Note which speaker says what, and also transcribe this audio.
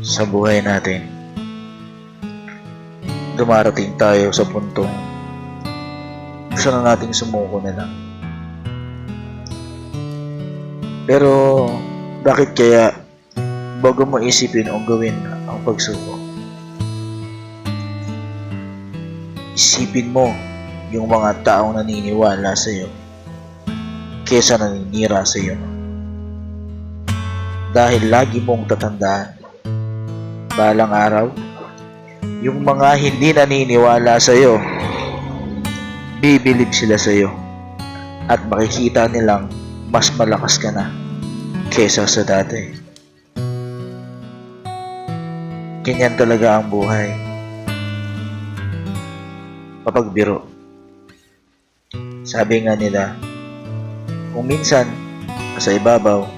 Speaker 1: Sa buhay natin, dumarating tayo sa puntong gusto na nating sumuko na lang. Pero, bakit kaya bago mo isipin o gawin ang pagsuko, isipin mo yung mga taong naniniwala sa iyo kesa naninira sa iyo. Dahil lagi mong tatandaan, balang araw, yung mga hindi naniniwala sa iyo, bibilib sila sa iyo at makikita nilang mas malakas ka na kesa sa dati. Ganyan talaga ang buhay. Papagbiro. Sabi nga nila, kung minsan sa ibabaw,